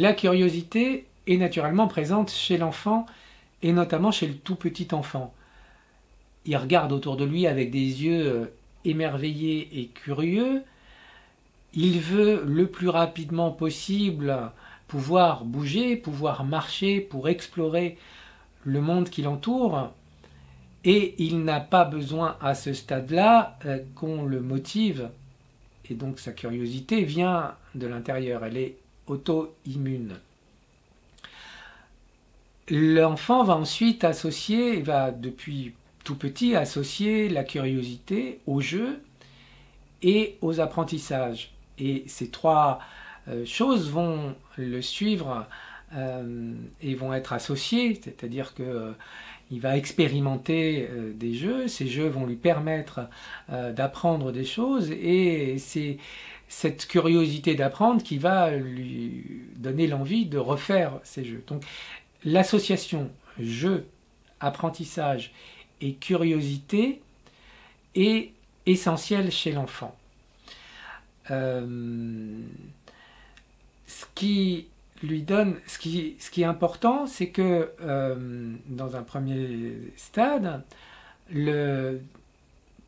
la curiosité est naturellement présente chez l'enfant et notamment chez le tout petit enfant. Il regarde autour de lui avec des yeux émerveillés et curieux. Il veut le plus rapidement possible pouvoir bouger, pouvoir marcher pour explorer le monde qui l'entoure. Et il n'a pas besoin à ce stade-là qu'on le motive. Et donc sa curiosité vient de l'intérieur, elle est auto-immune. L'enfant va ensuite associer, va depuis tout petit associer la curiosité au jeu et aux apprentissages. Et ces trois choses vont le suivre et vont être associées, c'est-à-dire que il va expérimenter des jeux, ces jeux vont lui permettre d'apprendre des choses et c'est cette curiosité d'apprendre qui va lui donner l'envie de refaire ces jeux. Donc l'association jeu, apprentissage et curiosité est essentielle chez l'enfant. Ce qui lui donne, ce qui est important, c'est que dans un premier stade, le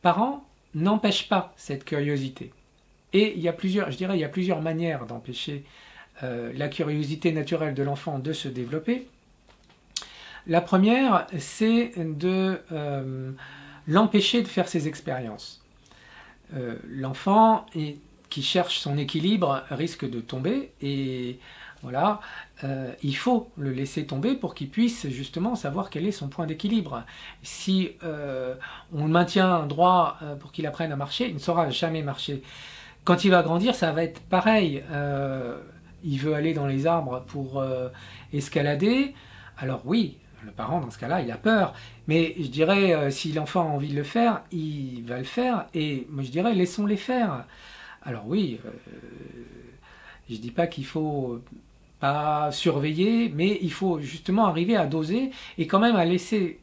parent n'empêche pas cette curiosité. Et il y a plusieurs manières d'empêcher la curiosité naturelle de l'enfant de se développer. La première, c'est de l'empêcher de faire ses expériences. L'enfant qui cherche son équilibre risque de tomber et voilà, il faut le laisser tomber pour qu'il puisse justement savoir quel est son point d'équilibre. Si on le maintient droit pour qu'il apprenne à marcher, il ne saura jamais marcher. Quand il va grandir, ça va être pareil. Il veut aller dans les arbres pour escalader. Alors oui, le parent, dans ce cas-là, il a peur. Mais je dirais, si l'enfant a envie de le faire, il va le faire. Et moi, je dirais, laissons-les faire. Alors oui, je ne dis pas qu'il faut pas surveiller, mais il faut justement arriver à doser et quand même à laisser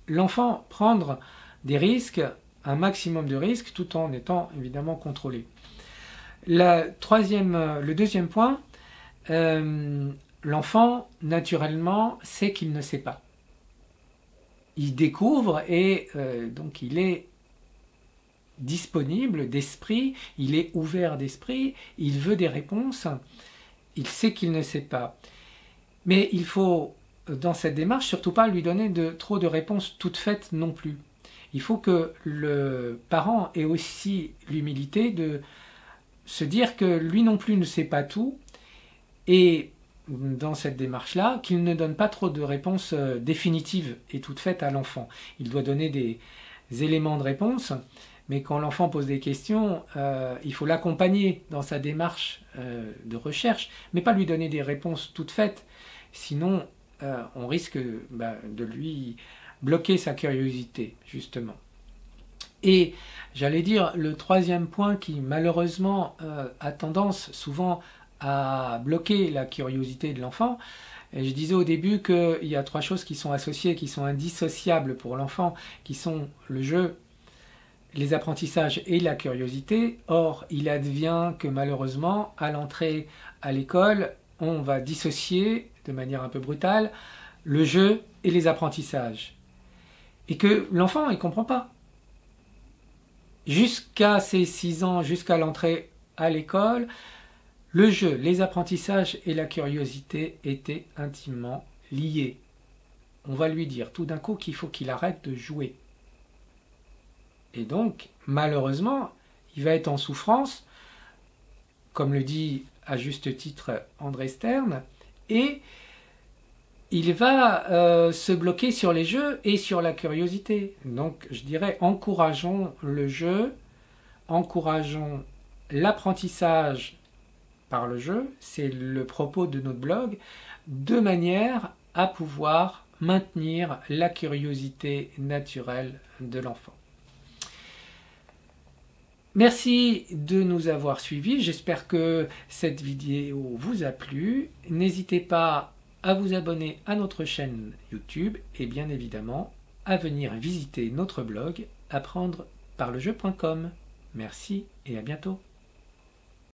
l'enfant prendre des risques, un maximum de risques, tout en étant évidemment contrôlé. Le deuxième point, l'enfant, naturellement, sait qu'il ne sait pas. Il découvre et donc il est disponible d'esprit, il est ouvert d'esprit, il veut des réponses, il sait qu'il ne sait pas. Mais il faut, dans cette démarche, surtout pas lui donner trop de réponses toutes faites non plus. Il faut que le parent ait aussi l'humilité de se dire que lui non plus ne sait pas tout et dans cette démarche-là, qu'il ne donne pas trop de réponses définitives et toutes faites à l'enfant. Il doit donner des éléments de réponse, mais quand l'enfant pose des questions, il faut l'accompagner dans sa démarche de recherche, mais pas lui donner des réponses toutes faites, sinon on risque de lui bloquer sa curiosité, justement. Et j'allais dire, le troisième point qui malheureusement a tendance souvent à bloquer la curiosité de l'enfant, et je disais au début qu'il y a trois choses qui sont associées, qui sont indissociables pour l'enfant, qui sont le jeu, les apprentissages et la curiosité. Or, il advient que malheureusement, à l'entrée à l'école, on va dissocier de manière un peu brutale le jeu et les apprentissages. Et que l'enfant, il ne comprend pas. Jusqu'à ses 6 ans, jusqu'à l'entrée à l'école, le jeu, les apprentissages et la curiosité étaient intimement liés. On va lui dire tout d'un coup qu'il faut qu'il arrête de jouer. Et donc, malheureusement, il va être en souffrance, comme le dit à juste titre André Stern, et il va se bloquer sur les jeux et sur la curiosité. Donc, je dirais, encourageons le jeu, encourageons l'apprentissage par le jeu, c'est le propos de notre blog, de manière à pouvoir maintenir la curiosité naturelle de l'enfant. Merci de nous avoir suivis, j'espère que cette vidéo vous a plu. N'hésitez pas à vous abonner à notre chaîne YouTube et bien évidemment à venir visiter notre blog apprendreparlejeu.com. Merci et à bientôt.